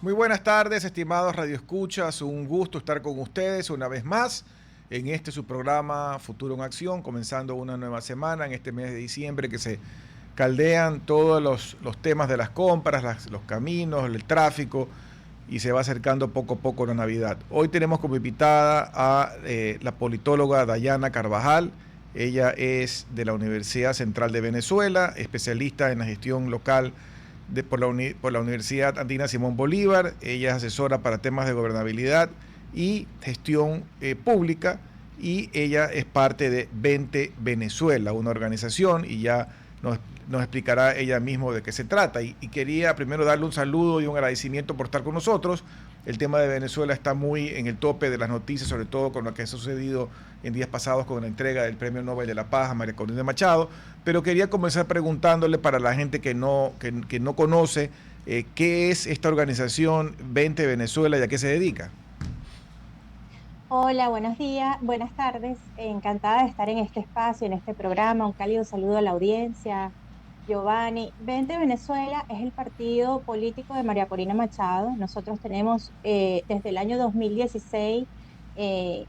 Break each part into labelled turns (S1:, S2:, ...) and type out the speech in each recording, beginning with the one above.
S1: Muy buenas tardes, estimados radioescuchas. Un gusto estar con ustedes una vez más en este su programa Futuro en Acción, comenzando una nueva semana en este mes de diciembre que se caldean todos los temas de las compras, los caminos, el tráfico y se va acercando poco a poco la Navidad. Hoy tenemos como invitada a la politóloga Dayana Carvajal. Ella es de la Universidad Central de Venezuela, especialista en la gestión local por la Universidad Andina Simón Bolívar. Ella es asesora para temas de gobernabilidad y gestión pública, y ella es parte de Vente Venezuela, una organización, y ya nos explicará ella misma de qué se trata. Y quería primero darle un saludo y un agradecimiento por estar con nosotros. El tema de Venezuela está muy en el tope de las noticias, sobre todo con lo que ha sucedido en días pasados con la entrega del Premio Nobel de la Paz a María Corina Machado. Pero quería comenzar preguntándole, para la gente que no conoce, qué es esta organización Vente Venezuela y a qué se dedica.
S2: Hola, buenos días, buenas tardes. Encantada de estar en este espacio, en este programa. Un cálido saludo a la audiencia. Giovanni, Vente Venezuela es el partido político de María Corina Machado. Nosotros tenemos desde el año 2016 eh,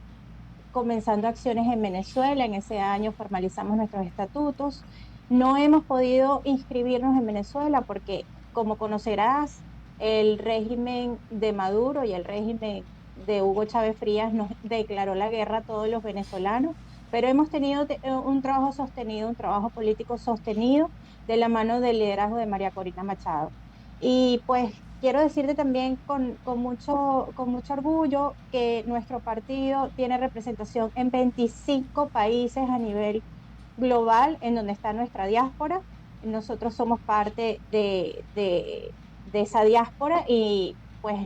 S2: comenzando acciones en Venezuela. En ese año formalizamos nuestros estatutos. No hemos podido inscribirnos en Venezuela porque, como conocerás, el régimen de Maduro y el régimen de Hugo Chávez Frías nos declaró la guerra a todos los venezolanos, pero hemos tenido un trabajo sostenido, un trabajo político sostenido de la mano del liderazgo de María Corina Machado. Y pues quiero decirte también con mucho orgullo que nuestro partido tiene representación en 25 países a nivel global, en donde está nuestra diáspora. Nosotros somos parte de esa diáspora y pues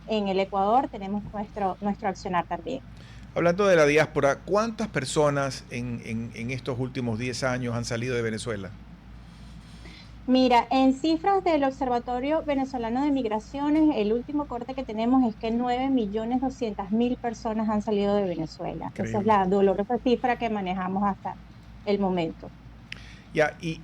S2: en el Ecuador tenemos nuestro accionar también.
S1: Hablando de la diáspora, ¿cuántas personas en estos últimos 10 años han salido de Venezuela?
S2: Mira, en cifras del Observatorio Venezolano de Migraciones, el último corte que tenemos es que 9.200.000 personas han salido de Venezuela. Esa es
S1: Increíble.
S2: la dolorosa cifra que manejamos hasta el momento.
S1: Ya, y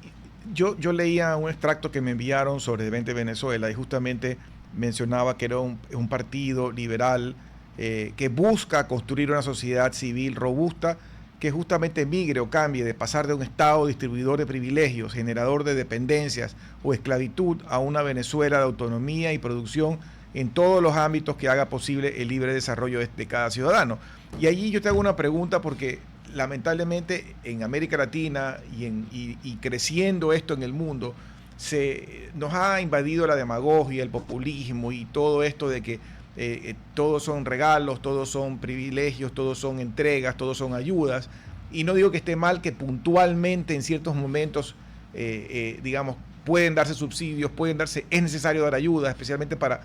S1: yo leía un extracto que me enviaron sobre Vente Venezuela, y justamente mencionaba que era un partido liberal que busca construir una sociedad civil robusta que justamente migre o cambie de pasar de un Estado distribuidor de privilegios, generador de dependencias o esclavitud, a una Venezuela de autonomía y producción en todos los ámbitos que haga posible el libre desarrollo de cada ciudadano. Y allí yo te hago una pregunta, porque lamentablemente en América Latina y creciendo esto en el mundo, nos ha invadido la demagogia, el populismo y todo esto de que todos son regalos, todos son privilegios, todos son entregas, todos son ayudas. Y no digo que esté mal que puntualmente en ciertos momentos, digamos, pueden darse subsidios, es necesario dar ayuda, especialmente para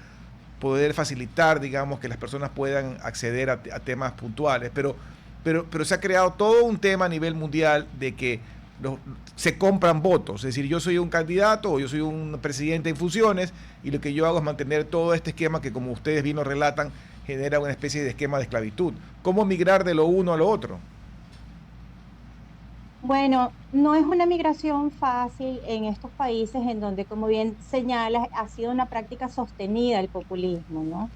S1: poder facilitar, digamos, que las personas puedan acceder a temas puntuales. Pero se ha creado todo un tema a nivel mundial de que se compran votos. Es decir, yo soy un candidato o yo soy un presidente en funciones, y lo que yo hago es mantener todo este esquema que, como ustedes bien lo relatan, genera una especie de esquema de esclavitud. ¿Cómo migrar de lo uno a lo otro?
S2: Bueno, no es una migración fácil en estos países en donde, como bien señalas, ha sido una práctica sostenida el populismo, ¿no?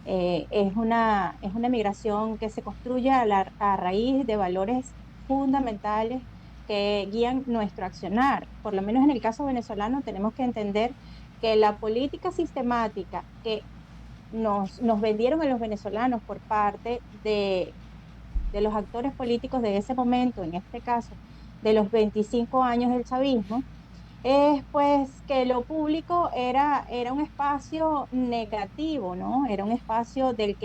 S2: Es una migración que se construye a raíz de valores fundamentales que guían nuestro accionar. Por lo menos en el caso venezolano tenemos que entender que la política sistemática que nos vendieron a los venezolanos por parte de los actores políticos de ese momento, en este caso de los 25 años del chavismo, es pues que lo público era un espacio negativo, ¿no? Era un espacio del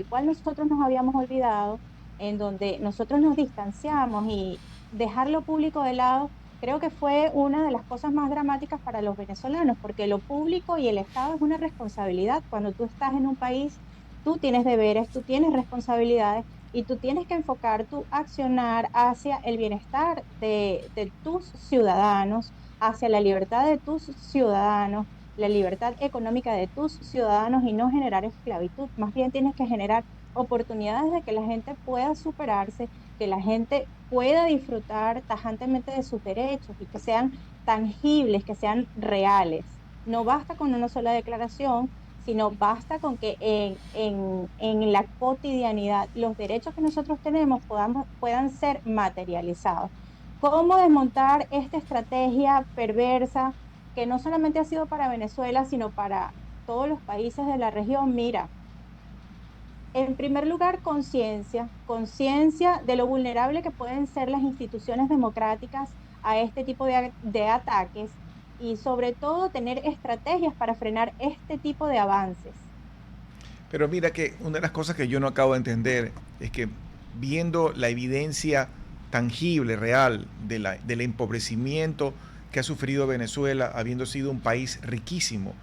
S2: cual nosotros nos habíamos olvidado, en donde nosotros nos distanciamos, y dejar lo público de lado creo que fue una de las cosas más dramáticas para los venezolanos, porque lo público y el Estado es una responsabilidad. Cuando tú estás en un país, tú tienes deberes, tú tienes responsabilidades y tú tienes que enfocar tu accionar hacia el bienestar de tus ciudadanos, hacia la libertad de tus ciudadanos, la libertad económica de tus ciudadanos, y no generar esclavitud. Más bien tienes que generar oportunidades de que la gente pueda superarse, que la gente pueda disfrutar tajantemente de sus derechos y que sean tangibles, que sean reales. No basta con una sola declaración, sino basta con que en la cotidianidad los derechos que nosotros tenemos puedan ser materializados. ¿Cómo desmontar esta estrategia perversa que no solamente ha sido para Venezuela, sino para todos los países de la región? Mira, en primer lugar, conciencia, conciencia de lo vulnerable que pueden ser las instituciones democráticas a este tipo de ataques y sobre todo tener estrategias para frenar este tipo de avances.
S1: Pero mira que una de las cosas que yo no acabo de entender es que viendo la evidencia tangible, real, del empobrecimiento que ha sufrido Venezuela, habiendo sido un país riquísimo,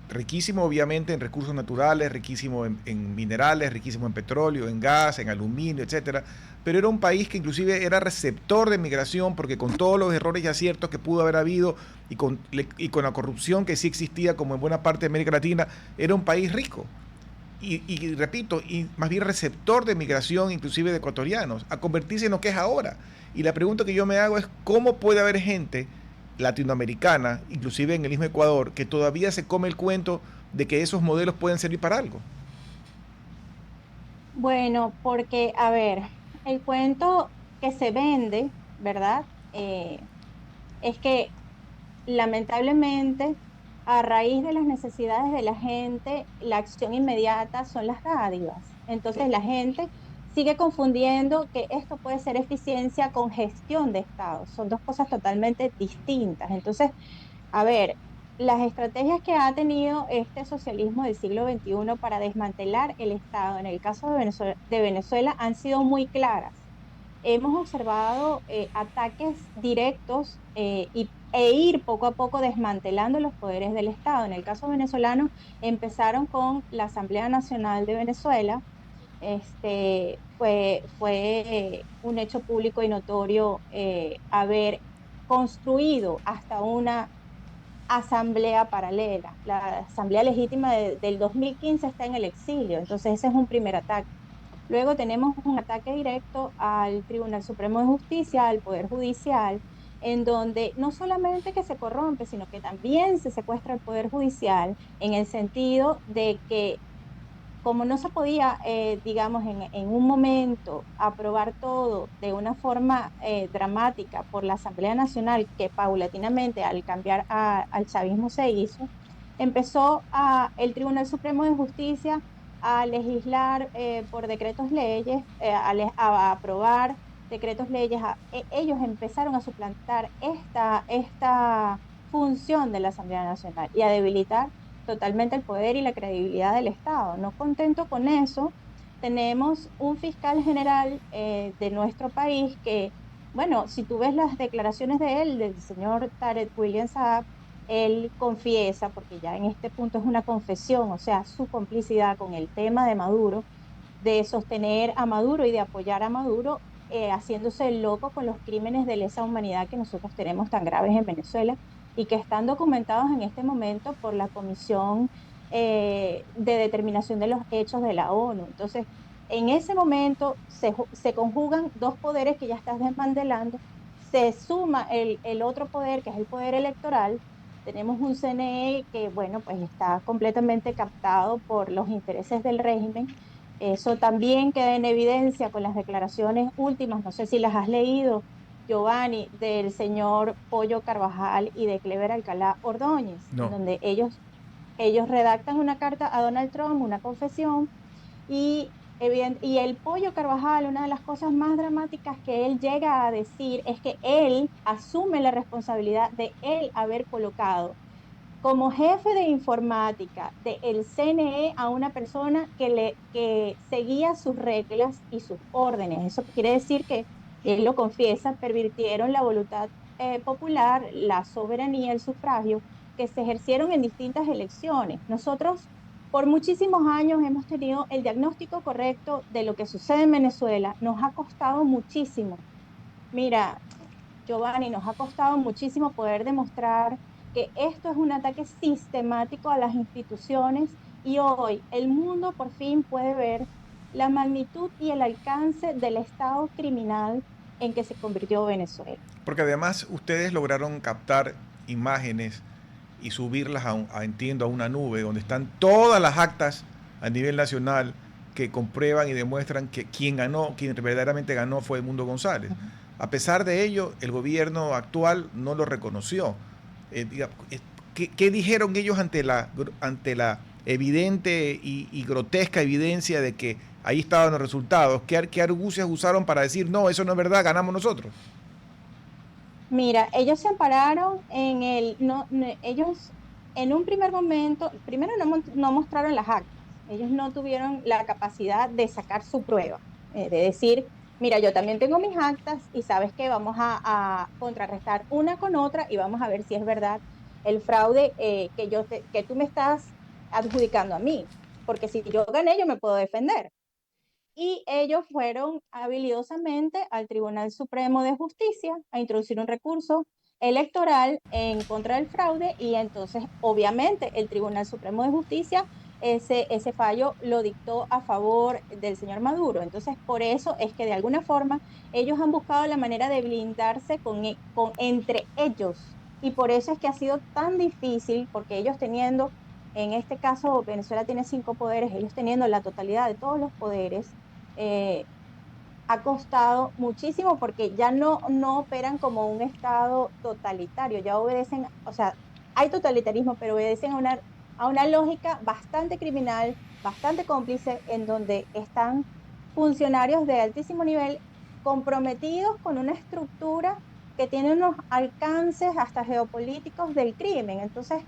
S1: riquísimo obviamente en recursos naturales, riquísimo en minerales, riquísimo en petróleo, en gas, en aluminio, etcétera, pero era un país que inclusive era receptor de migración porque con todos los errores y aciertos que pudo haber habido y con la corrupción que sí existía como en buena parte de América Latina, era un país rico y repito, y más bien receptor de migración, inclusive de ecuatorianos, a convertirse en lo que es ahora. Y la pregunta que yo me hago es, ¿cómo puede haber gente latinoamericana, inclusive en el mismo Ecuador, que todavía se come el cuento de que esos modelos pueden servir para algo?
S2: Bueno, porque, a ver, el cuento que se vende, ¿verdad? Es que lamentablemente, a raíz de las necesidades de la gente, la acción inmediata son las dádivas. Entonces la gente sigue confundiendo que esto puede ser eficiencia con gestión de Estado. Son dos cosas totalmente distintas. Entonces, a ver, las estrategias que ha tenido este socialismo del siglo XXI para desmantelar el Estado, en el caso de Venezuela han sido muy claras. Hemos observado ataques directos e ir poco a poco desmantelando los poderes del Estado. En el caso venezolano, empezaron con la Asamblea Nacional de Venezuela. Fue un hecho público y notorio haber construido hasta una asamblea paralela. La asamblea legítima del 2015 está en el exilio, entonces ese es un primer ataque. Luego tenemos un ataque directo al Tribunal Supremo de Justicia, al Poder Judicial, en donde no solamente que se corrompe, sino que también se secuestra el Poder Judicial en el sentido de que como no se podía, digamos, en un momento aprobar todo de una forma dramática por la Asamblea Nacional, que paulatinamente al cambiar al chavismo se hizo, empezó el Tribunal Supremo de Justicia a legislar por decretos leyes, a aprobar decretos leyes. Ellos empezaron a suplantar esta función de la Asamblea Nacional y a debilitar totalmente el poder y la credibilidad del Estado. No contento con eso, tenemos un fiscal general de nuestro país que, bueno, si tú ves las declaraciones de él, del señor Tarek William Saab, él confiesa, porque ya en este punto es una confesión, o sea, su complicidad con el tema de Maduro, de sostener a Maduro y de apoyar a Maduro, haciéndose el loco con los crímenes de lesa humanidad que nosotros tenemos tan graves en Venezuela y que están documentados en este momento por la Comisión de Determinación de los Hechos de la ONU. Entonces, en ese momento se conjugan dos poderes que ya estás desmantelando, se suma el otro poder, que es el poder electoral. Tenemos un CNE que, bueno, pues está completamente captado por los intereses del régimen. Eso también queda en evidencia con las declaraciones últimas, no sé si las has leído, Giovanni, del señor Pollo Carvajal y de Clever Alcalá Ordóñez, en
S1: No.
S2: donde ellos redactan una carta a Donald Trump, una confesión, y el Pollo Carvajal, una de las cosas más dramáticas que él llega a decir es que él asume la responsabilidad de él haber colocado como jefe de informática del CNE a una persona que seguía sus reglas y sus órdenes. Eso quiere decir que, él lo confiesa, pervirtieron la voluntad popular, la soberanía, el sufragio, que se ejercieron en distintas elecciones. Nosotros por muchísimos años hemos tenido el diagnóstico correcto de lo que sucede en Venezuela. Nos ha costado muchísimo. Mira, Giovanni, nos ha costado muchísimo poder demostrar que esto es un ataque sistemático a las instituciones y hoy el mundo por fin puede ver la magnitud y el alcance del estado criminal en que se convirtió Venezuela.
S1: Porque además ustedes lograron captar imágenes y subirlas entiendo, a una nube donde están todas las actas a nivel nacional que comprueban y demuestran que quien verdaderamente ganó fue Edmundo González. A pesar de ello, el gobierno actual no lo reconoció. ¿Qué dijeron ellos ante la evidente y grotesca evidencia de que ahí estaban los resultados? ¿Qué argucias usaron para decir, no, eso no es verdad, ganamos nosotros?
S2: Mira, ellos se ampararon en ellos en un primer momento, primero no mostraron las actas, ellos no tuvieron la capacidad de sacar su prueba, de decir, mira, yo también tengo mis actas y sabes que vamos a contrarrestar una con otra y vamos a ver si es verdad el fraude que tú me estás adjudicando a mí, porque si yo gané, yo me puedo defender. Y ellos fueron habilidosamente al Tribunal Supremo de Justicia a introducir un recurso electoral en contra del fraude y entonces obviamente el Tribunal Supremo de Justicia ese fallo lo dictó a favor del señor Maduro. Entonces por eso es que de alguna forma ellos han buscado la manera de blindarse entre ellos y por eso es que ha sido tan difícil porque ellos teniendo, en este caso Venezuela tiene 5 poderes, ellos teniendo la totalidad de todos los poderes, eh, ha costado muchísimo porque ya no operan como un Estado totalitario, ya obedecen, o sea, hay totalitarismo, pero obedecen a una lógica bastante criminal, bastante cómplice, en donde están funcionarios de altísimo nivel comprometidos con una estructura que tiene unos alcances hasta geopolíticos del crimen. Entonces,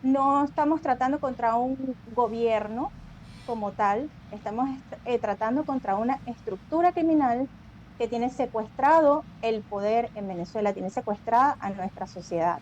S2: no estamos tratando contra un gobierno como tal, estamos tratando contra una estructura criminal que tiene secuestrado el poder en Venezuela, tiene secuestrada a nuestra sociedad.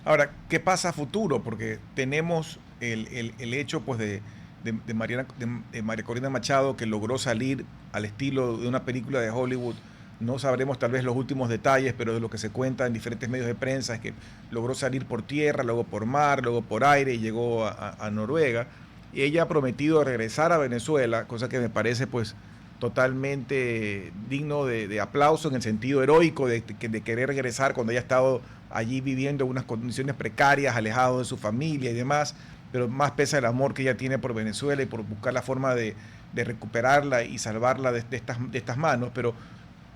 S1: Ahora, ¿qué pasa a futuro? Porque tenemos el hecho pues, de María Corina Machado, que logró salir al estilo de una película de Hollywood. No sabremos tal vez los últimos detalles, pero de lo que se cuenta en diferentes medios de prensa es que logró salir por tierra, luego por mar, luego por aire y llegó a Noruega. Y ella ha prometido regresar a Venezuela, cosa que me parece pues totalmente digno de aplauso en el sentido heroico de querer regresar cuando haya estado allí viviendo en unas condiciones precarias, alejado de su familia y demás, pero más pesa el amor que ella tiene por Venezuela y por buscar la forma de recuperarla y salvarla de estas manos. Pero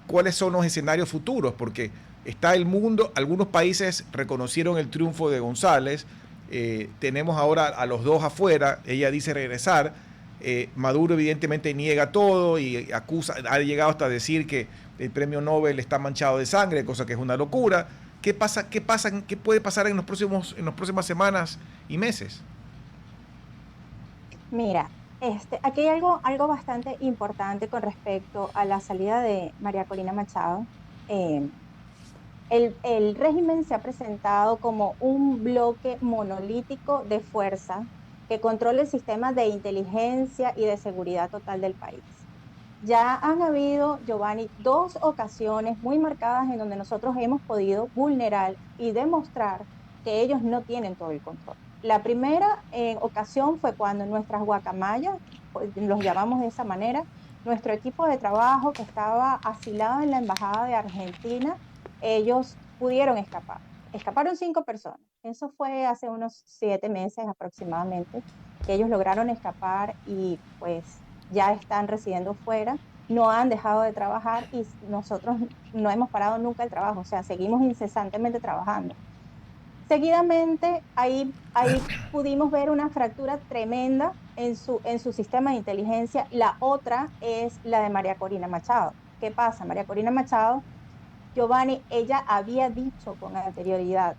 S1: ¿cuáles son los escenarios futuros? Porque está el mundo, algunos países reconocieron el triunfo de González, tenemos ahora a los dos afuera, ella dice regresar, Maduro evidentemente niega todo y ha llegado hasta decir que el premio Nobel está manchado de sangre, cosa que es una locura. ¿Qué puede pasar en las próximas semanas y meses?
S2: Mira, aquí hay algo bastante importante con respecto a la salida de María Corina Machado. Eh, el régimen se ha presentado como un bloque monolítico de fuerza que controla el sistema de inteligencia y de seguridad total del país. Ya han habido, Giovanni, 2 ocasiones muy marcadas en donde nosotros hemos podido vulnerar y demostrar que ellos no tienen todo el control. La primera ocasión fue cuando nuestras guacamayas, pues, los llamamos de esa manera, nuestro equipo de trabajo que estaba asilado en la Embajada de Argentina, ellos pudieron escapar. Escaparon 5 personas. Eso fue hace unos 7 meses aproximadamente, que ellos lograron escapar y pues ya están residiendo fuera, no han dejado de trabajar y nosotros no hemos parado nunca el trabajo, o sea, seguimos incesantemente trabajando. Seguidamente, ahí pudimos ver una fractura tremenda en su sistema de inteligencia. La otra es la de María Corina Machado. ¿Qué pasa? María Corina Machado, Giovanni, ella había dicho con anterioridad,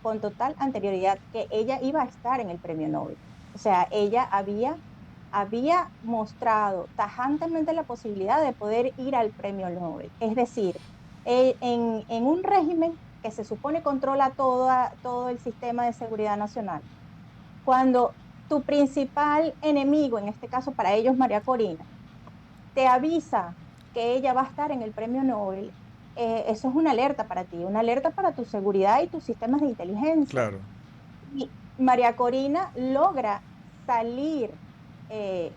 S2: con total anterioridad, que ella iba a estar en el premio Nobel. O sea, ella había mostrado tajantemente la posibilidad de poder ir al premio Nobel. Es decir, en un régimen que se supone controla todo el sistema de seguridad nacional, cuando tu principal enemigo, en este caso para ellos María Corina, te avisa que ella va a estar en el premio Nobel, eso es una alerta para ti, una alerta para tu seguridad y tus sistemas de inteligencia.
S1: Claro.
S2: Y María Corina logra salir de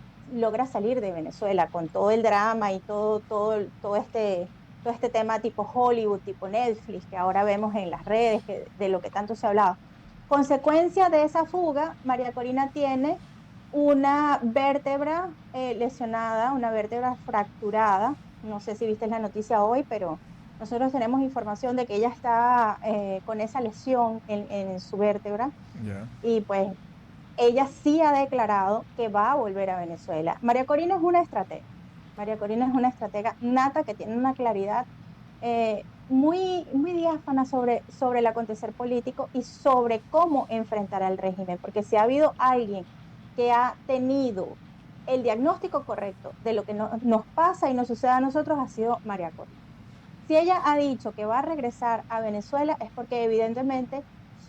S2: Venezuela con todo el drama y todo este tema tipo Hollywood, tipo Netflix, que ahora vemos en las redes, de lo que tanto se ha hablado. consecuencia de esa fuga, María Corina tiene una vértebra lesionada, una vértebra fracturada. No sé si viste la noticia hoy, pero nosotros tenemos información de que ella está con esa lesión en su vértebra
S1: Ya.
S2: y pues ella sí ha declarado que va a volver a Venezuela. María Corina es una estratega. María Corina es una estratega nata que tiene una claridad muy diáfana sobre el acontecer político y sobre cómo enfrentar al régimen, porque si ha habido alguien que ha tenido el diagnóstico correcto de lo que nos pasa y nos sucede a nosotros, ha sido María Corina. Si ella ha dicho que va a regresar a Venezuela es porque evidentemente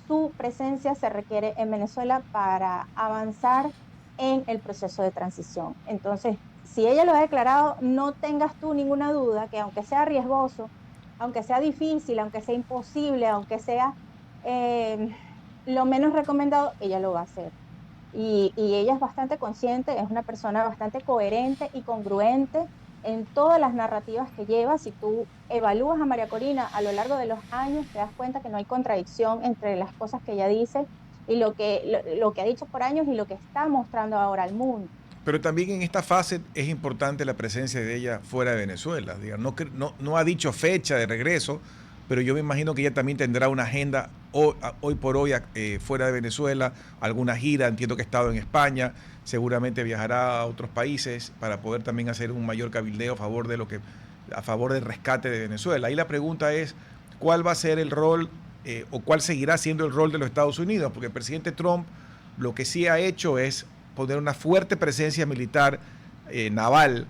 S2: su presencia se requiere en Venezuela para avanzar en el proceso de transición. Entonces, si ella lo ha declarado, no tengas tú ninguna duda que aunque sea riesgoso, aunque sea difícil, aunque sea imposible, aunque sea eh, lo menos recomendado, ella lo va a hacer. Y ella es bastante consciente, es una persona bastante coherente y congruente en todas las narrativas que lleva. Si tú evalúas a María Corina a lo largo de los años, te das cuenta que no hay contradicción entre las cosas que ella dice y lo que ha dicho por años y lo que está mostrando ahora al mundo.
S1: Pero también en esta fase es importante la presencia de ella fuera de Venezuela. Digamos, no ha dicho fecha de regreso, pero yo me imagino que ella también tendrá una agenda hoy por hoy fuera de Venezuela, alguna gira, entiendo que ha estado en España, seguramente viajará a otros países para poder también hacer un mayor cabildeo a favor del rescate de Venezuela. Ahí la pregunta es, ¿cuál va a ser el rol o cuál seguirá siendo el rol de los Estados Unidos? Porque el presidente Trump lo que sí ha hecho es poner una fuerte presencia militar naval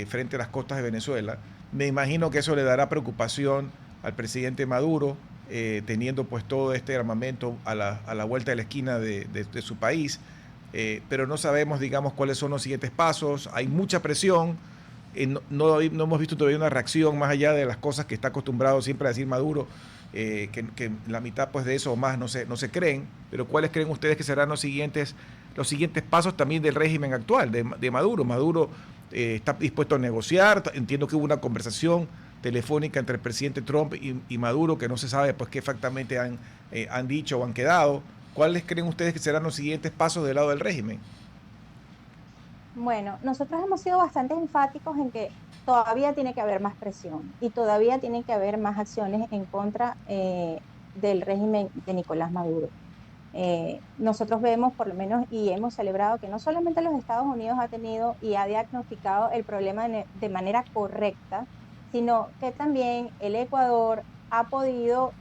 S1: frente a las costas de Venezuela. Me imagino que eso le dará preocupación al presidente Maduro, teniendo pues todo este armamento a la vuelta de la esquina de su país, pero no sabemos, digamos, cuáles son los siguientes pasos. Hay mucha presión, no hemos visto todavía una reacción más allá de las cosas que está acostumbrado siempre a decir Maduro, que la mitad pues de eso o más no se creen, pero ¿cuáles creen ustedes que serán los siguientes pasos también del régimen actual, de Maduro? Maduro está dispuesto a negociar, entiendo que hubo una conversación telefónica entre el presidente Trump y Maduro, que no se sabe pues qué exactamente han dicho o han quedado. ¿Cuáles creen ustedes que serán los siguientes pasos del lado del régimen?
S2: Bueno, nosotros hemos sido bastante enfáticos en que todavía tiene que haber más presión y todavía tiene que haber más acciones en contra del régimen de Nicolás Maduro. Nosotros vemos por lo menos y hemos celebrado que no solamente los Estados Unidos ha tenido y ha diagnosticado el problema de manera correcta, sino que también el Ecuador ha podido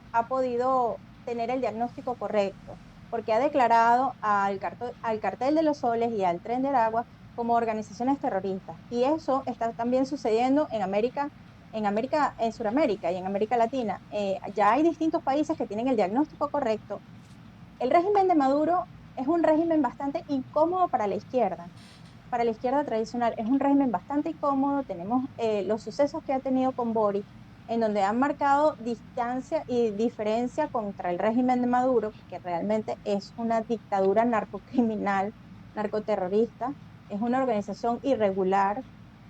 S2: tener el diagnóstico correcto, porque ha declarado al Cartel de los Soles y al Tren de Aragua como organizaciones terroristas. Y eso está también sucediendo en Sudamérica y en América Latina. Ya hay distintos países que tienen el diagnóstico correcto. El régimen de Maduro es un régimen bastante incómodo para la izquierda tradicional. Es un régimen bastante incómodo. Tenemos los sucesos que ha tenido con Boric, en donde han marcado distancia y diferencia contra el régimen de Maduro, que realmente es una dictadura narcocriminal, narcoterrorista, es una organización irregular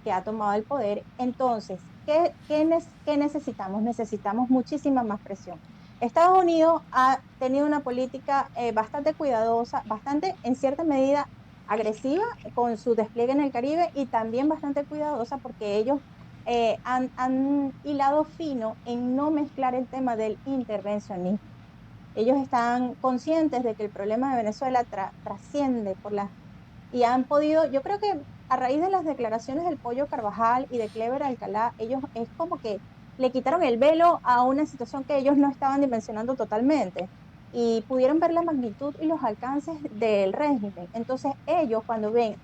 S2: que ha tomado el poder. Entonces, ¿qué necesitamos? Necesitamos muchísima más presión. Estados Unidos ha tenido una política bastante cuidadosa, bastante, en cierta medida, agresiva con su despliegue en el Caribe y también bastante cuidadosa porque ellos han hilado fino en no mezclar el tema del intervencionismo. Ellos están conscientes de que el problema de Venezuela trasciende y han podido, yo creo que a raíz de las declaraciones del Pollo Carvajal y de Clever Alcalá, ellos es como que le quitaron el velo a una situación que ellos no estaban dimensionando totalmente y pudieron ver la magnitud y los alcances del régimen. Entonces ellos cuando ven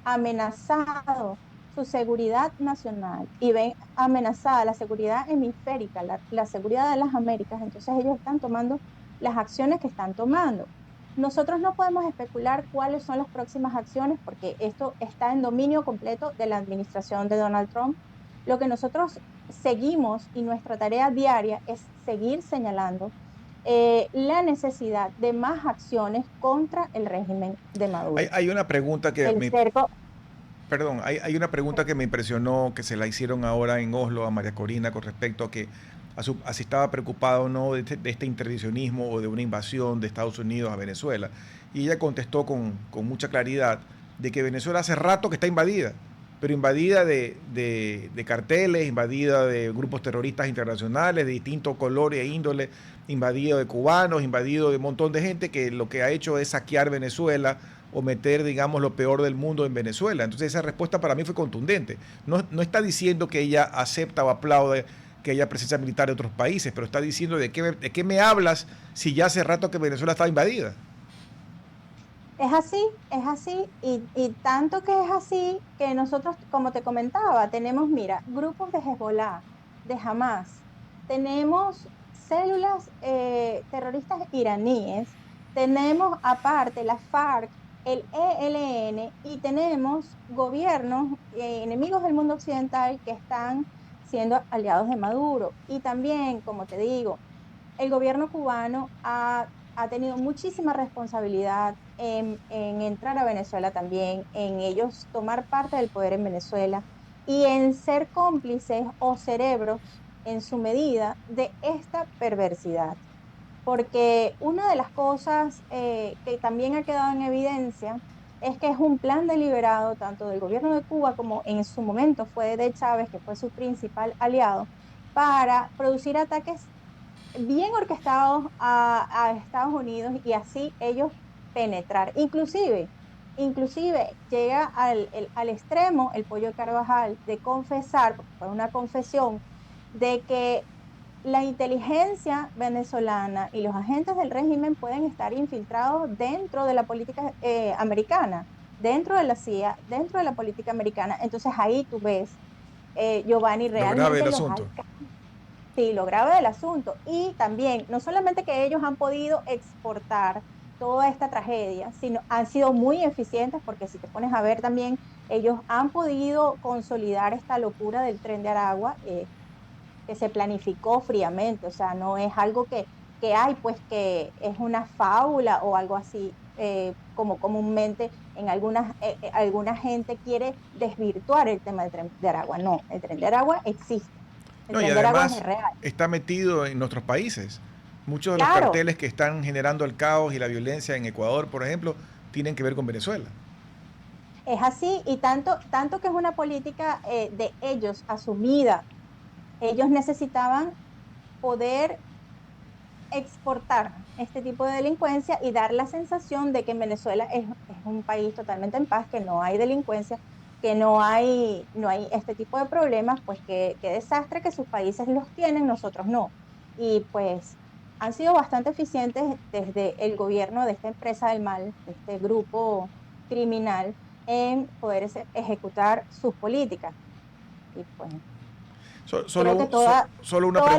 S2: amenazado su seguridad nacional y ven amenazada la seguridad hemisférica, la seguridad de las Américas, entonces ellos están tomando las acciones que están tomando. Nosotros no podemos especular cuáles son las próximas acciones porque esto está en dominio completo de la administración de Donald Trump. Lo que nosotros seguimos y nuestra tarea diaria es seguir señalando la necesidad de más acciones contra el régimen de Maduro.
S1: Hay una pregunta que
S2: El cerco,
S1: Perdón, hay una pregunta que me impresionó, que se la hicieron ahora en Oslo a María Corina con respecto a que a si estaba preocupada o no de este intervencionismo o de una invasión de Estados Unidos a Venezuela. Y ella contestó con mucha claridad de que Venezuela hace rato que está invadida, pero invadida de carteles, invadida de grupos terroristas internacionales de distintos colores e índole, invadido de cubanos, invadido de un montón de gente que lo que ha hecho es saquear Venezuela o meter, digamos, lo peor del mundo en Venezuela. Entonces esa respuesta para mí fue contundente. No está diciendo que ella acepta o aplaude que haya presencia militar de otros países, pero está diciendo de qué me hablas si ya hace rato que Venezuela está invadida.
S2: Es así, y tanto que es así que nosotros, como te comentaba, tenemos, mira, grupos de Hezbollah, de Hamas, tenemos células terroristas iraníes, tenemos aparte la FARC, el ELN, y tenemos gobiernos enemigos del mundo occidental que están siendo aliados de Maduro. Y también, como te digo, el gobierno cubano ha tenido muchísima responsabilidad en entrar a Venezuela también, en ellos tomar parte del poder en Venezuela y en ser cómplices o cerebros en su medida de esta perversidad. Porque una de las cosas que también ha quedado en evidencia es que es un plan deliberado tanto del gobierno de Cuba como en su momento fue de Chávez, que fue su principal aliado, para producir ataques bien orquestados a Estados Unidos y así ellos penetrar. Inclusive llega al extremo el Pollo Carvajal de confesar, porque fue una confesión, de que la inteligencia venezolana y los agentes del régimen pueden estar infiltrados dentro de la política americana, dentro de la CIA, dentro de la política americana. Entonces ahí tú ves, Giovanni, realmente
S1: lo grave del asunto.
S2: Sí, lo grave del asunto. Y también, no solamente que ellos han podido exportar toda esta tragedia, sino han sido muy eficientes, porque si te pones a ver también, ellos han podido consolidar esta locura del Tren de Aragua, que se planificó fríamente, o sea, no es algo que hay, pues que es una fábula o algo así, como comúnmente en alguna gente quiere desvirtuar el tema del Tren de Aragua. No, el Tren de Aragua existe.
S1: No, y además está metido en nuestros países. Muchos de los carteles que están generando el caos y la violencia en Ecuador, por ejemplo, tienen que ver con Venezuela.
S2: Es así, y tanto que es una política de ellos asumida. Ellos necesitaban poder exportar este tipo de delincuencia y dar la sensación de que en Venezuela es un país totalmente en paz, que no hay delincuencia, que no hay este tipo de problemas, pues qué desastre que sus países los tienen, nosotros no. Y pues han sido bastante eficientes desde el gobierno de esta empresa del mal, de este grupo criminal, en poder ejecutar sus políticas. Y pues creo que toda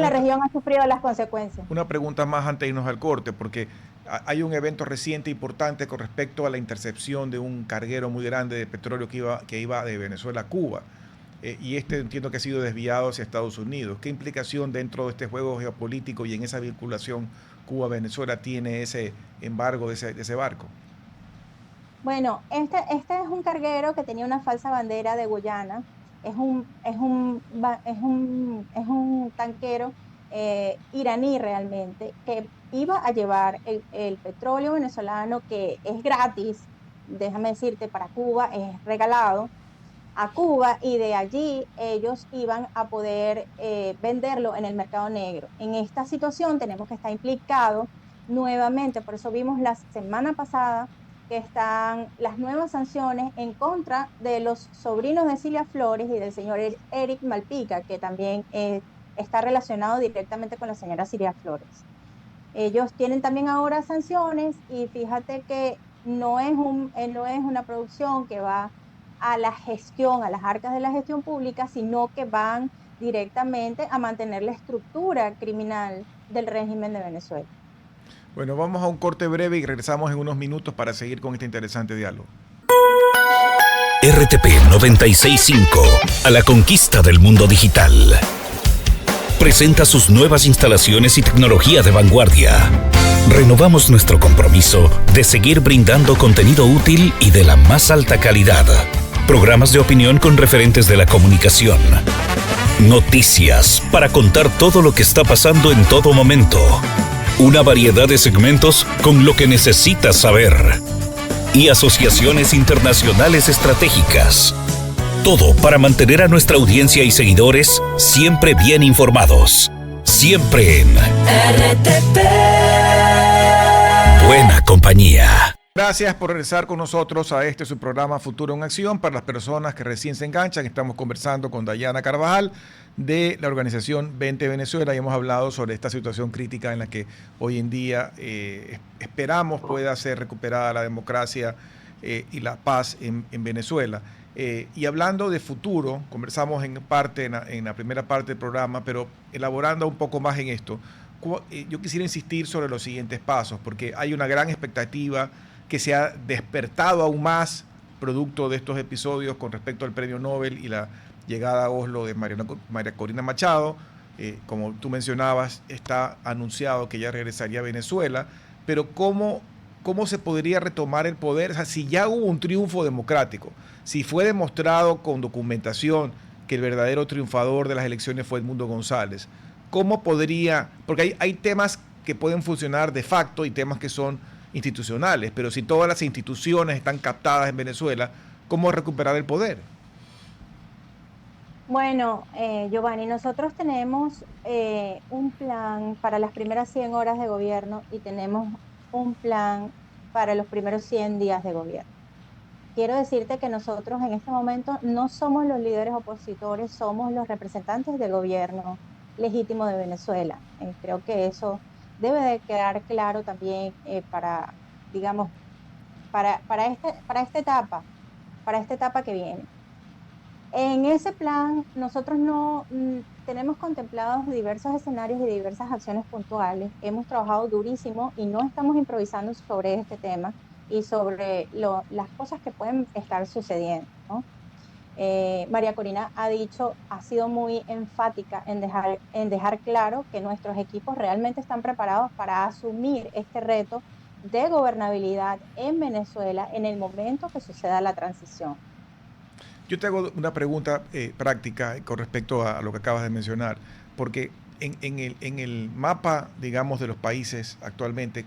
S2: la región ha sufrido las consecuencias.
S1: Una pregunta más antes de irnos al corte, porque hay un evento reciente importante con respecto a la intercepción de un carguero muy grande de petróleo que iba de Venezuela a Cuba. Y entiendo que ha sido desviado hacia Estados Unidos. ¿Qué implicación dentro de este juego geopolítico y en esa vinculación Cuba-Venezuela tiene ese embargo de ese barco?
S2: Bueno, este es un carguero que tenía una falsa bandera de Guyana. Es un tanquero iraní realmente, que iba a llevar el petróleo venezolano, que es gratis, déjame decirte, para Cuba, es regalado a Cuba, y de allí ellos iban a poder venderlo en el mercado negro. En esta situación tenemos que estar implicados nuevamente, por eso vimos la semana pasada que están las nuevas sanciones en contra de los sobrinos de Cilia Flores y del señor Eric Malpica, que también está relacionado directamente con la señora Cilia Flores. Ellos tienen también ahora sanciones, y fíjate que no es una producción que va a la gestión, a las arcas de la gestión pública, sino que van directamente a mantener la estructura criminal del régimen de Venezuela.
S1: Bueno, vamos a un corte breve y regresamos en unos minutos para seguir con este interesante diálogo.
S3: RTP 965, a la conquista del mundo digital. Presenta sus nuevas instalaciones y tecnología de vanguardia. Renovamos nuestro compromiso de seguir brindando contenido útil y de la más alta calidad. Programas de opinión con referentes de la comunicación. Noticias para contar todo lo que está pasando en todo momento. Una variedad de segmentos con lo que necesitas saber. Y asociaciones internacionales estratégicas. Todo para mantener a nuestra audiencia y seguidores siempre bien informados. Siempre en RTP. Buena compañía.
S1: Gracias por regresar con nosotros a su programa Futuro en Acción. Para las personas que recién se enganchan, estamos conversando con Dayana Carvajal de la organización 20 Venezuela y hemos hablado sobre esta situación crítica en la que hoy en día esperamos pueda ser recuperada la democracia y la paz en Venezuela. Y hablando de futuro, conversamos en la primera parte del programa, pero elaborando un poco más en esto, yo quisiera insistir sobre los siguientes pasos, porque hay una gran expectativa que se ha despertado aún más producto de estos episodios con respecto al premio Nobel y la llegada a Oslo de María Corina Machado. Como tú mencionabas, está anunciado que ya regresaría a Venezuela, pero ¿cómo se podría retomar el poder? O sea, si ya hubo un triunfo democrático, si fue demostrado con documentación que el verdadero triunfador de las elecciones fue Edmundo González, ¿cómo podría? Porque hay temas que pueden funcionar de facto y temas que son institucionales, pero si todas las instituciones están captadas en Venezuela, ¿cómo recuperar el poder?
S2: Bueno, Giovanni, nosotros tenemos un plan para las primeras 100 horas de gobierno y tenemos un plan para los primeros 100 días de gobierno. Quiero decirte que nosotros en este momento no somos los líderes opositores, somos los representantes del gobierno legítimo de Venezuela. Creo que eso debe de quedar claro también para esta etapa que viene. En ese plan, nosotros no tenemos contemplados diversos escenarios y diversas acciones puntuales. Hemos trabajado durísimo y no estamos improvisando sobre este tema y sobre las cosas que pueden estar sucediendo, ¿no? María Corina ha sido muy enfática en dejar claro que nuestros equipos realmente están preparados para asumir este reto de gobernabilidad en Venezuela en el momento que suceda la transición.
S1: Yo te hago una pregunta práctica con respecto a lo que acabas de mencionar, porque en el mapa, digamos, de los países actualmente,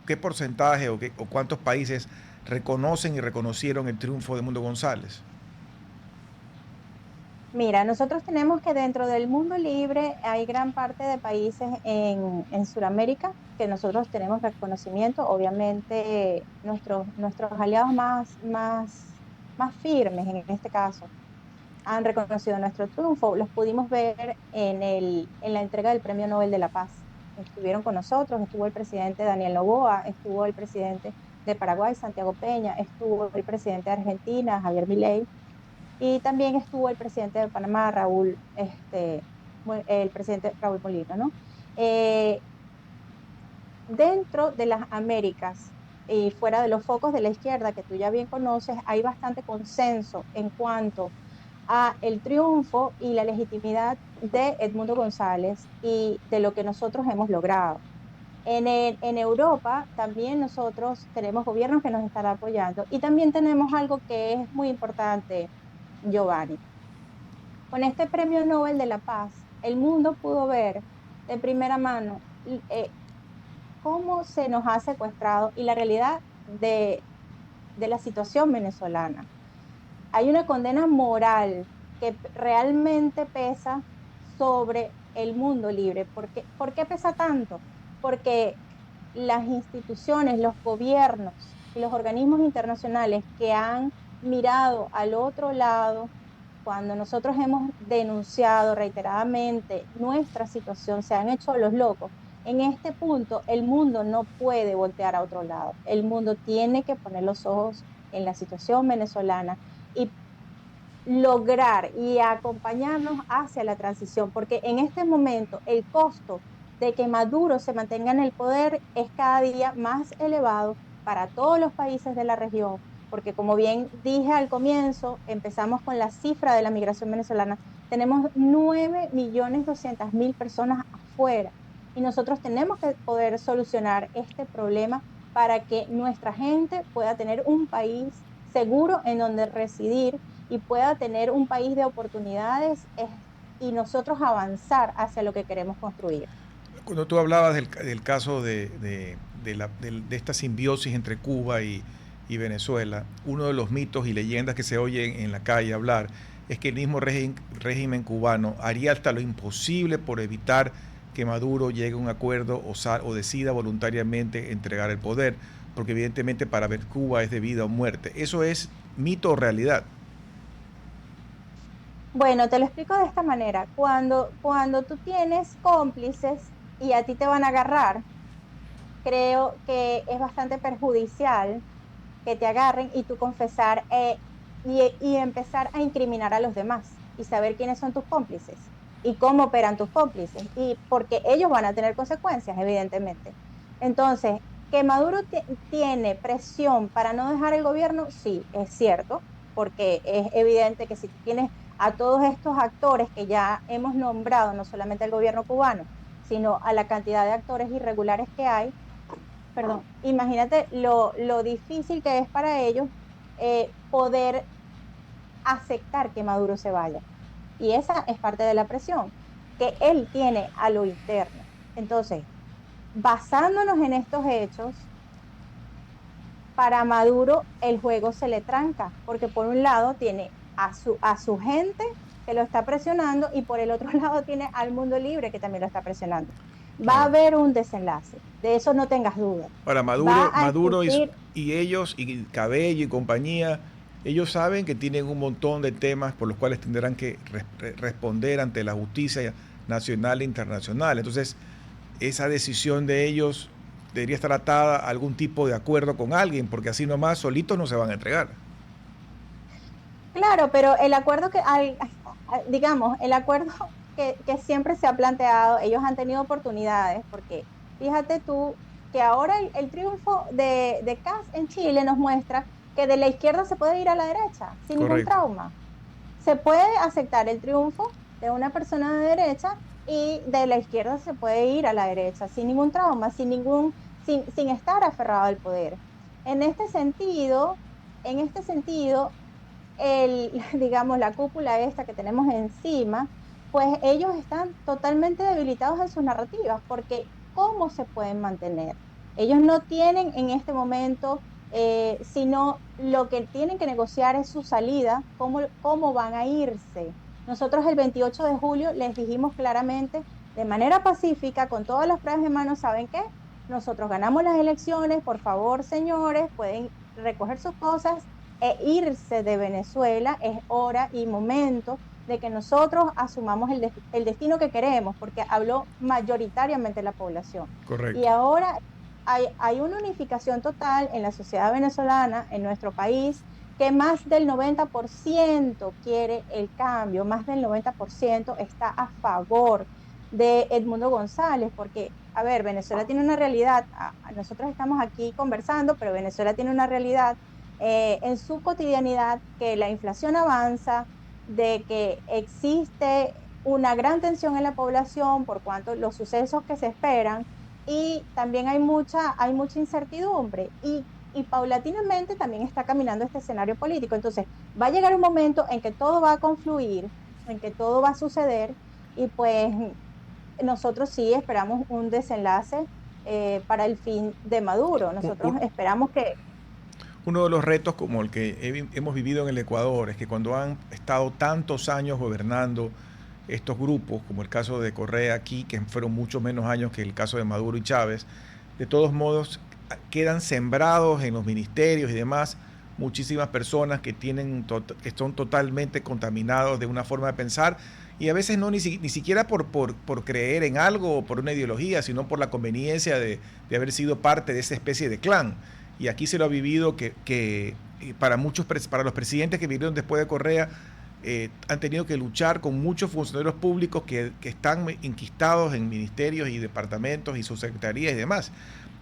S1: ¿qué porcentaje o cuántos países reconocen y reconocieron el triunfo de Edmundo González?
S2: Mira, nosotros tenemos que dentro del mundo libre hay gran parte de países en Sudamérica que nosotros tenemos reconocimiento. Obviamente nuestros aliados más firmes en este caso han reconocido nuestro triunfo. Los pudimos ver en la entrega del Premio Nobel de la Paz. Estuvieron con nosotros, estuvo el presidente Daniel Noboa, estuvo el presidente de Paraguay, Santiago Peña, estuvo el presidente de Argentina, Javier Milei, y también estuvo el presidente de Panamá, el presidente Raúl Molino, ¿no? Dentro de las Américas y fuera de los focos de la izquierda, que tú ya bien conoces, hay bastante consenso en cuanto a el triunfo y la legitimidad de Edmundo González y de lo que nosotros hemos logrado. En Europa también nosotros tenemos gobiernos que nos están apoyando y también tenemos algo que es muy importante, Giovanni. Con este Premio Nobel de la Paz, el mundo pudo ver de primera mano cómo se nos ha secuestrado y la realidad de la situación venezolana. Hay una condena moral que realmente pesa sobre el mundo libre. ¿Por qué pesa tanto? Porque las instituciones, los gobiernos y los organismos internacionales que han mirado al otro lado, cuando nosotros hemos denunciado reiteradamente nuestra situación, se han hecho los locos. En este punto, el mundo no puede voltear a otro lado. El mundo tiene que poner los ojos en la situación venezolana y lograr y acompañarnos hacia la transición, porque en este momento el costo de que Maduro se mantenga en el poder es cada día más elevado para todos los países de la región, porque como bien dije al comienzo, empezamos con la cifra de la migración venezolana, tenemos 9.200.000 personas afuera y nosotros tenemos que poder solucionar este problema para que nuestra gente pueda tener un país seguro en donde residir y pueda tener un país de oportunidades y nosotros avanzar hacia lo que queremos construir.
S1: Cuando tú hablabas del caso de esta simbiosis entre Cuba y Venezuela, uno de los mitos y leyendas que se oyen en la calle hablar es que el mismo régimen cubano haría hasta lo imposible por evitar que Maduro llegue a un acuerdo o decida voluntariamente entregar el poder, porque evidentemente para ver Cuba es de vida o muerte. ¿Eso es mito o realidad?
S2: Bueno, te lo explico de esta manera. Cuando tú tienes cómplices y a ti te van a agarrar, creo que es bastante perjudicial que te agarren y tú confesar y empezar a incriminar a los demás y saber quiénes son tus cómplices y cómo operan tus cómplices y porque ellos van a tener consecuencias, evidentemente. Entonces, que Maduro tiene presión para no dejar el gobierno, sí, es cierto, porque es evidente que si tú tienes a todos estos actores que ya hemos nombrado, no solamente el gobierno cubano, sino a la cantidad de actores irregulares que hay, perdón, imagínate lo difícil que es para ellos poder aceptar que Maduro se vaya. Y esa es parte de la presión que él tiene a lo interno. Entonces, basándonos en estos hechos, para Maduro el juego se le tranca, porque por un lado tiene a su gente que lo está presionando y por el otro lado tiene al mundo libre que también lo está presionando. Va a haber un desenlace, de eso no tengas duda.
S1: Para Maduro y ellos, y Cabello y compañía, ellos saben que tienen un montón de temas por los cuales tendrán que responder ante la justicia nacional e internacional. Entonces, esa decisión de ellos debería estar atada a algún tipo de acuerdo con alguien, porque así nomás solitos no se van a entregar.
S2: Claro, pero el acuerdo digamos, el acuerdo que siempre se ha planteado, ellos han tenido oportunidades, porque fíjate tú que ahora el triunfo de Kast en Chile nos muestra que de la izquierda se puede ir a la derecha sin ningún trauma. Se puede aceptar el triunfo de una persona de derecha y de la izquierda se puede ir a la derecha sin ningún trauma, sin estar aferrado al poder. En este sentido, digamos, la cúpula esta que tenemos encima, pues ellos están totalmente debilitados en sus narrativas, porque ¿cómo se pueden mantener? Ellos no tienen en este momento, sino lo que tienen que negociar es su salida, cómo van a irse. Nosotros el 28 de julio les dijimos claramente, de manera pacífica, con todas las pruebas en mano, ¿saben qué? Nosotros ganamos las elecciones, por favor, señores, pueden recoger sus cosas e irse de Venezuela. Es hora y momento de que nosotros asumamos el destino que queremos, porque habló mayoritariamente la población.
S1: Correcto.
S2: Y ahora hay una unificación total en la sociedad venezolana, en nuestro país, que más del 90% quiere el cambio, más del 90% está a favor de Edmundo González, porque, a ver, Venezuela tiene una realidad, nosotros estamos aquí conversando, pero Venezuela tiene una realidad en su cotidianidad, que la inflación avanza, de que existe una gran tensión en la población por cuanto los sucesos que se esperan, y también hay mucha incertidumbre, y paulatinamente también está caminando este escenario político. Entonces, va a llegar un momento en que todo va a confluir, en que todo va a suceder, y pues nosotros sí esperamos un desenlace para el fin de Maduro. Nosotros esperamos que...
S1: Uno de los retos como el que hemos vivido en el Ecuador es que cuando han estado tantos años gobernando estos grupos, como el caso de Correa aquí, que fueron mucho menos años que el caso de Maduro y Chávez, de todos modos quedan sembrados en los ministerios y demás muchísimas personas que son totalmente contaminados de una forma de pensar, y a veces no ni siquiera por creer en algo o por una ideología, sino por la conveniencia de haber sido parte de esa especie de clan. Y aquí se lo ha vivido que para los presidentes que vivieron después de Correa, han tenido que luchar con muchos funcionarios públicos que están enquistados en ministerios y departamentos y subsecretarías y demás.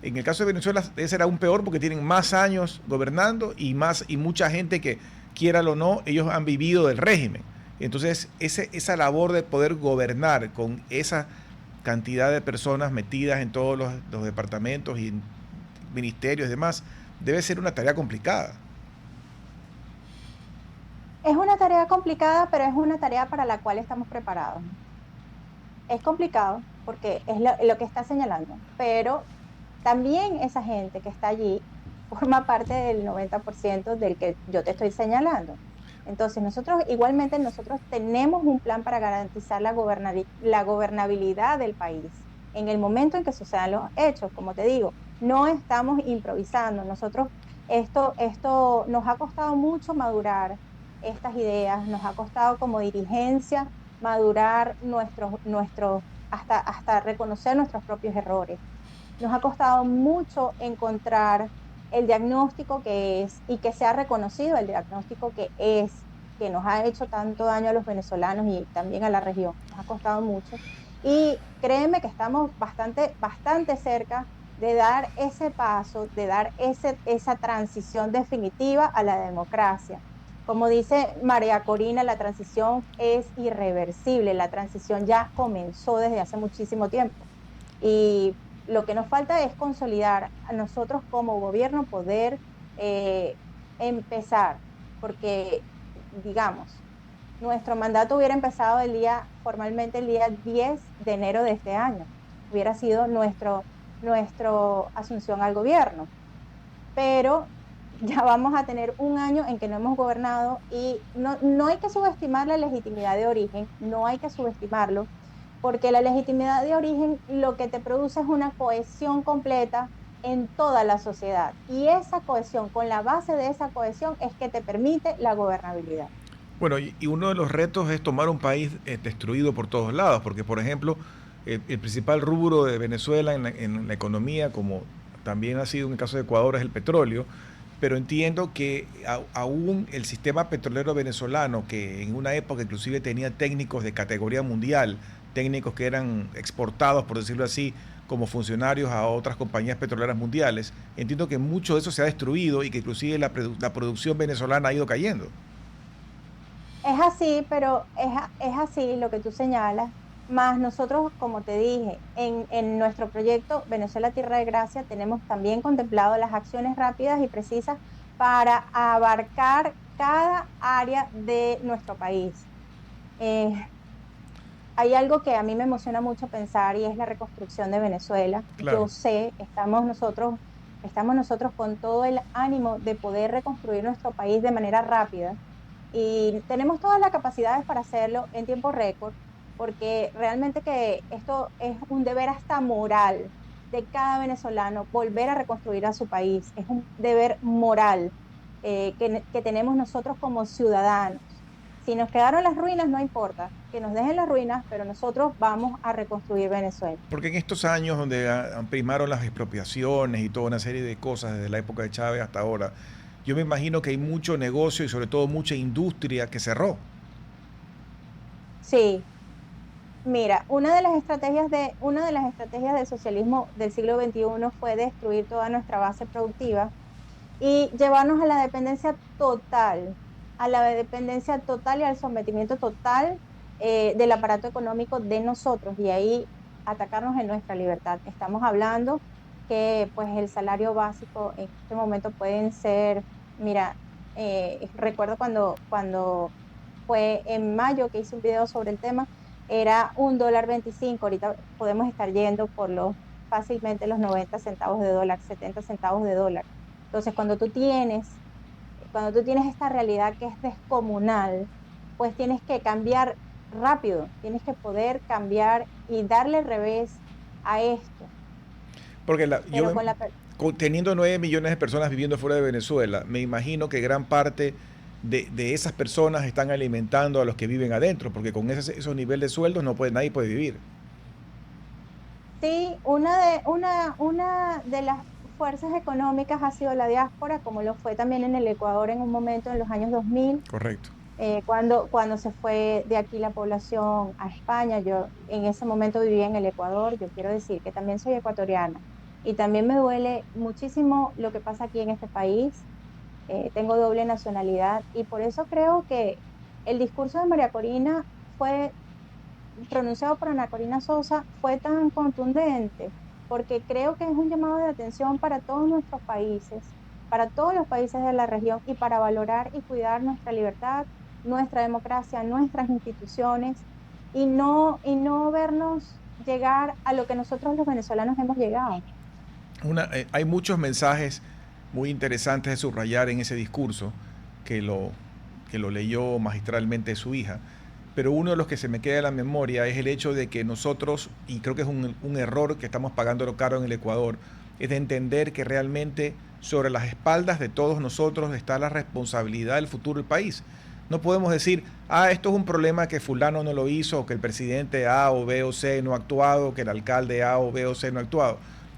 S1: En el caso de Venezuela será aún peor porque tienen más años gobernando y mucha gente que, quiéralo o no, ellos han vivido del régimen. Entonces, esa labor de poder gobernar con esa cantidad de personas metidas en todos los departamentos y en ministerios y demás, debe ser una tarea complicada.
S2: Es una tarea complicada, pero es una tarea para la cual estamos preparados. Es complicado porque es lo que está señalando, pero también esa gente que está allí forma parte del 90% del que yo te estoy señalando. Entonces, nosotros tenemos un plan para garantizar la gobernabilidad del país en el momento en que sucedan los hechos. Como te digo, no estamos improvisando. Esto nos ha costado mucho madurar estas ideas, nos ha costado como dirigencia madurar hasta reconocer nuestros propios errores. Nos ha costado mucho encontrar el diagnóstico que es y que sea reconocido el diagnóstico que nos ha hecho tanto daño a los venezolanos y también a la región. Nos ha costado mucho. Y créeme que estamos bastante cerca de dar ese paso, de dar esa transición definitiva a la democracia. Como dice María Corina, la transición es irreversible, la transición ya comenzó desde hace muchísimo tiempo. Y lo que nos falta es consolidar a nosotros como gobierno poder empezar, porque, digamos, nuestro mandato hubiera empezado formalmente el día 10 de enero de este año, hubiera sido nuestro asunción al gobierno, pero ya vamos a tener un año en que no hemos gobernado y no hay que subestimar la legitimidad de origen, no hay que subestimarlo, porque la legitimidad de origen lo que te produce es una cohesión completa en toda la sociedad. Y esa cohesión, con la base de esa cohesión, es que te permite la gobernabilidad.
S1: Bueno, y uno de los retos es tomar un país destruido por todos lados, porque por ejemplo, el principal rubro de Venezuela en la economía, como también ha sido en el caso de Ecuador, es el petróleo, pero entiendo que aún el sistema petrolero venezolano, que en una época inclusive tenía técnicos de categoría mundial, técnicos que eran exportados, por decirlo así, como funcionarios a otras compañías petroleras mundiales, entiendo que mucho de eso se ha destruido y que inclusive la producción venezolana ha ido cayendo.
S2: Es así, pero es así lo que tú señalas, más nosotros, como te dije, en nuestro proyecto Venezuela Tierra de Gracia tenemos también contemplado las acciones rápidas y precisas para abarcar cada área de nuestro país. Eh, Hay algo que a mí me emociona mucho pensar y es la reconstrucción de Venezuela. Yo
S1: Claro.
S2: sé, estamos nosotros con todo el ánimo de poder reconstruir nuestro país de manera rápida y tenemos todas las capacidades para hacerlo en tiempo récord, porque realmente que esto es un deber hasta moral de cada venezolano volver a reconstruir a su país. Es un deber moral que tenemos nosotros como ciudadanos. Si nos quedaron las ruinas, no importa, que nos dejen las ruinas, pero nosotros vamos a reconstruir Venezuela.
S1: Porque en estos años donde primaron las expropiaciones y toda una serie de cosas desde la época de Chávez hasta ahora, yo me imagino que hay mucho negocio y sobre todo mucha industria que cerró.
S2: Sí, mira, una de las estrategias del socialismo del siglo XXI fue destruir toda nuestra base productiva y llevarnos a la dependencia total y al sometimiento total del aparato económico de nosotros y ahí atacarnos en nuestra libertad. Estamos hablando que pues el salario básico en este momento pueden ser, mira, recuerdo cuando fue en mayo que hice un video sobre el tema, era $1.25, ahorita podemos estar yendo por fácilmente los 90 centavos de dólar, 70 centavos de dólar. Entonces, cuando tú tienes esta realidad que es descomunal, pues tienes que cambiar rápido, tienes que poder cambiar y darle revés a esto.
S1: Porque
S2: Pero con la...
S1: teniendo 9 millones de personas viviendo fuera de Venezuela, me imagino que gran parte de esas personas están alimentando a los que viven adentro, porque con esos niveles de sueldos nadie puede vivir.
S2: Sí, una de las fuerzas económicas ha sido la diáspora, como lo fue también en el Ecuador en un momento en los años 2000,
S1: Correcto.
S2: cuando se fue de aquí la población a España. Yo en ese momento vivía en el Ecuador. Yo quiero decir que también soy ecuatoriana y también me duele muchísimo lo que pasa aquí en este país. Tengo doble nacionalidad y por eso creo que el discurso de María Corina fue pronunciado por Ana Corina Sosa fue tan contundente, porque creo que es un llamado de atención para todos nuestros países, para todos los países de la región y para valorar y cuidar nuestra libertad nuestra democracia, nuestras instituciones y no vernos llegar a lo que nosotros los venezolanos hemos llegado.
S1: Hay muchos mensajes muy interesantes de subrayar en ese discurso que lo leyó magistralmente su hija, pero uno de los que se me queda en la memoria es el hecho de que nosotros, y creo que es un error que estamos pagándolo caro en el Ecuador, es de entender que realmente sobre las espaldas de todos nosotros está la responsabilidad del futuro del país. No podemos decir, esto es un problema que fulano no lo hizo, o que el presidente A o B o C no ha actuado, que el alcalde A o B o C no ha actuado.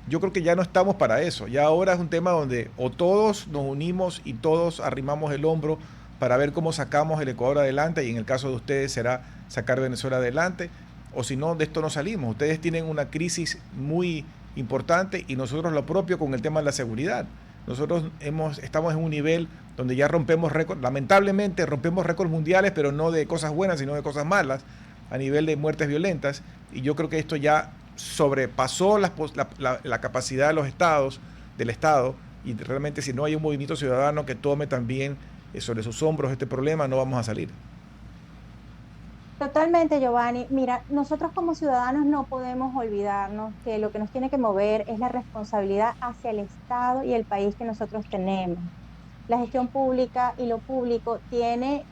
S1: Yo creo que ya no estamos para eso. Ya ahora es un tema donde o todos nos unimos y todos arrimamos el hombro para ver cómo sacamos el Ecuador adelante, y en el caso de ustedes será sacar Venezuela adelante, o si no, de esto no salimos. Ustedes tienen una crisis muy importante y nosotros lo propio con el tema de la seguridad. Nosotros estamos en un nivel donde ya rompemos récords, lamentablemente rompemos récords mundiales, pero no de cosas buenas, sino de cosas malas, a nivel de muertes violentas, y yo creo que esto ya sobrepasó la capacidad de los estados, del Estado, y realmente si no hay un movimiento ciudadano que tome también sobre sus hombros este problema, no vamos a salir.
S2: Totalmente, Giovanni. Mira, nosotros como ciudadanos no podemos olvidarnos que lo que nos tiene que mover es la responsabilidad hacia el Estado y el país que nosotros tenemos. La gestión pública y lo público tiene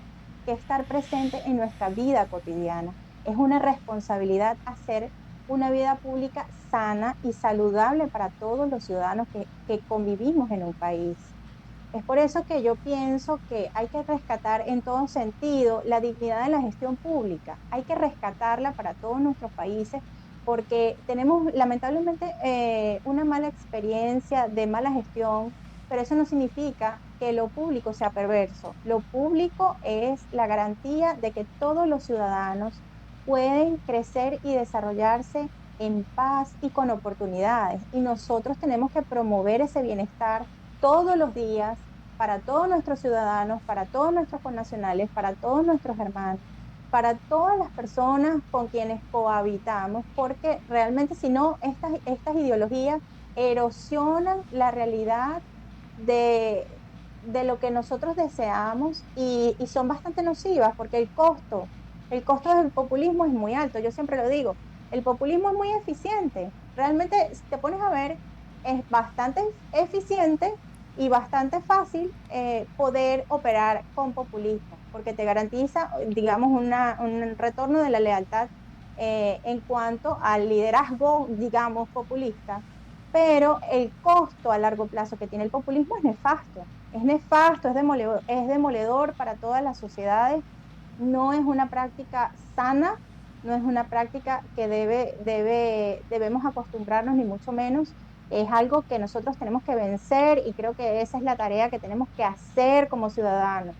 S2: que estar presente en nuestra vida cotidiana. Es una responsabilidad hacer una vida pública sana y saludable para todos los ciudadanos que convivimos en un país. Es por eso que yo pienso que hay que rescatar en todo sentido la dignidad de la gestión pública. Hay que rescatarla para todos nuestros países porque tenemos lamentablemente una mala experiencia de mala gestión, pero eso no significa que lo público sea perverso. Lo público es la garantía de que todos los ciudadanos pueden crecer y desarrollarse en paz y con oportunidades. Y nosotros tenemos que promover ese bienestar todos los días para todos nuestros ciudadanos, para todos nuestros connacionales, para todos nuestros hermanos, para todas las personas con quienes cohabitamos, porque realmente si no, estas ideologías erosionan la realidad de, de lo que nosotros deseamos y son bastante nocivas, porque el costo del populismo es muy alto. Yo siempre lo digo, el populismo es muy eficiente. Realmente, si te pones a ver, es bastante eficiente y bastante fácil poder operar con populismo, porque te garantiza, digamos, un retorno de la lealtad en cuanto al liderazgo, digamos, populista, pero el costo a largo plazo que tiene el populismo es nefasto, es demoledor para todas las sociedades, no es una práctica sana, no es una práctica que debemos acostumbrarnos, ni mucho menos. Es algo que nosotros tenemos que vencer y creo que esa es la tarea que tenemos que hacer como ciudadanos.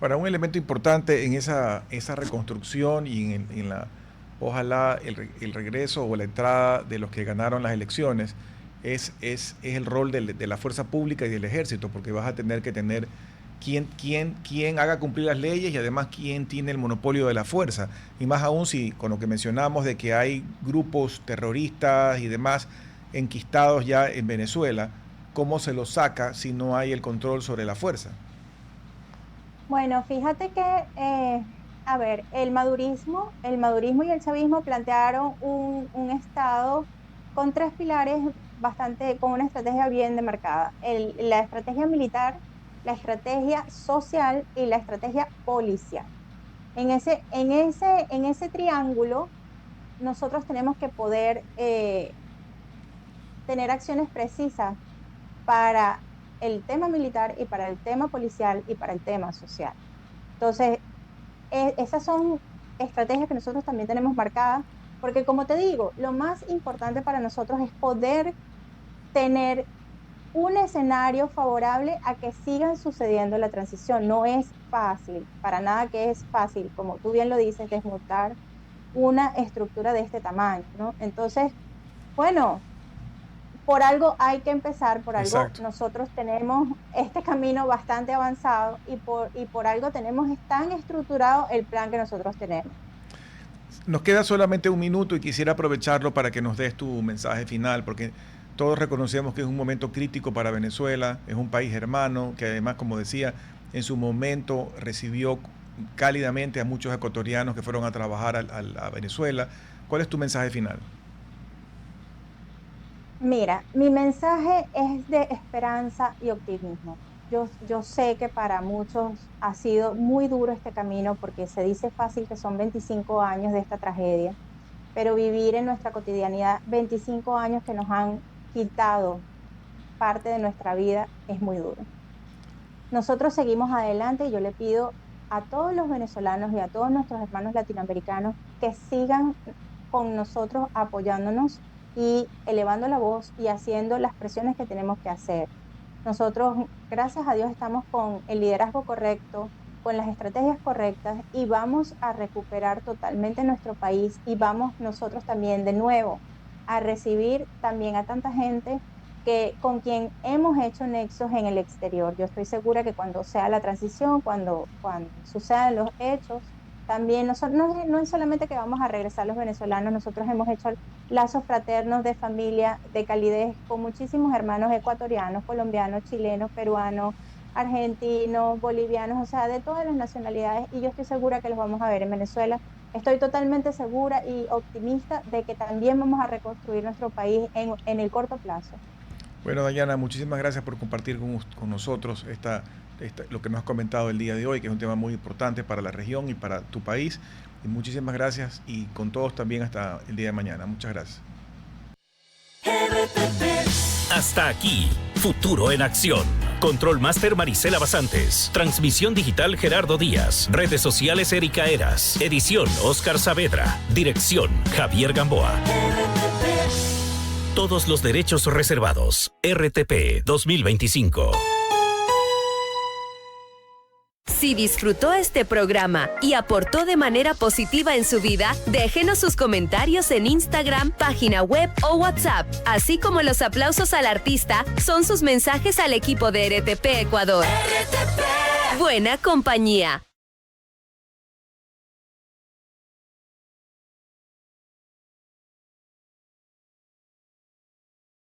S1: Ahora, un elemento importante en esa reconstrucción y ojalá el regreso o la entrada de los que ganaron las elecciones es el rol de la fuerza pública y del ejército, porque vas a tener que tener quién haga cumplir las leyes y además quién tiene el monopolio de la fuerza. Y más aún si con lo que mencionamos de que hay grupos terroristas y demás enquistados ya en Venezuela, ¿cómo se los saca si no hay el control sobre la fuerza?
S2: Bueno, fíjate que, a ver, el madurismo y el chavismo plantearon un Estado con tres pilares con una estrategia bien demarcada. La estrategia militar, la estrategia social y la estrategia policial. En ese triángulo, nosotros tenemos que poder tener acciones precisas para el tema militar y para el tema policial y para el tema social. Entonces, esas son estrategias que nosotros también tenemos marcadas, porque como te digo, lo más importante para nosotros es poder tener un escenario favorable a que sigan sucediendo la transición. No es fácil, para nada que es fácil, como tú bien lo dices, desmontar una estructura de este tamaño, ¿no? Entonces, bueno, por algo hay que empezar, por algo
S1: Exacto.
S2: nosotros tenemos este camino bastante avanzado y por algo tenemos tan estructurado el plan que nosotros tenemos.
S1: Nos queda solamente un minuto y quisiera aprovecharlo para que nos des tu mensaje final, porque todos reconocemos que es un momento crítico para Venezuela, es un país hermano que además, como decía, en su momento recibió cálidamente a muchos ecuatorianos que fueron a trabajar a Venezuela. ¿Cuál es tu mensaje final?
S2: Mira, mi mensaje es de esperanza y optimismo. Yo sé que para muchos ha sido muy duro este camino porque se dice fácil que son 25 años de esta tragedia, pero vivir en nuestra cotidianidad 25 años que nos han quitado parte de nuestra vida es muy duro. Nosotros seguimos adelante y yo le pido a todos los venezolanos y a todos nuestros hermanos latinoamericanos que sigan con nosotros apoyándonos y elevando la voz y haciendo las presiones que tenemos que hacer. Nosotros, gracias a Dios, estamos con el liderazgo correcto, con las estrategias correctas y vamos a recuperar totalmente nuestro país y vamos nosotros también de nuevo a recibir también a tanta gente con quien hemos hecho nexos en el exterior. Yo estoy segura que cuando sea la transición, cuando sucedan los hechos, también no es solamente que vamos a regresar los venezolanos, nosotros hemos hecho lazos fraternos de familia, de calidez con muchísimos hermanos ecuatorianos, colombianos, chilenos, peruanos, argentinos, bolivianos, o sea, de todas las nacionalidades, y yo estoy segura que los vamos a ver en Venezuela. Estoy totalmente segura y optimista de que también vamos a reconstruir nuestro país en el corto plazo.
S1: Bueno, Dayana, muchísimas gracias por compartir con nosotros lo que nos has comentado el día de hoy, que es un tema muy importante para la región y para tu país. Y muchísimas gracias, y con todos también hasta el día de mañana. Muchas gracias.
S3: Hasta aquí, Futuro en Acción. Control Master Marisela Basantes. Transmisión digital Gerardo Díaz. Redes sociales Erika Eras. Edición Oscar Saavedra. Dirección Javier Gamboa. Todos los derechos reservados. RTP 2025.
S4: Si disfrutó este programa y aportó de manera positiva en su vida, déjenos sus comentarios en Instagram, página web o WhatsApp, así como los aplausos al artista son sus mensajes al equipo de RTP Ecuador. RTP. Buena compañía.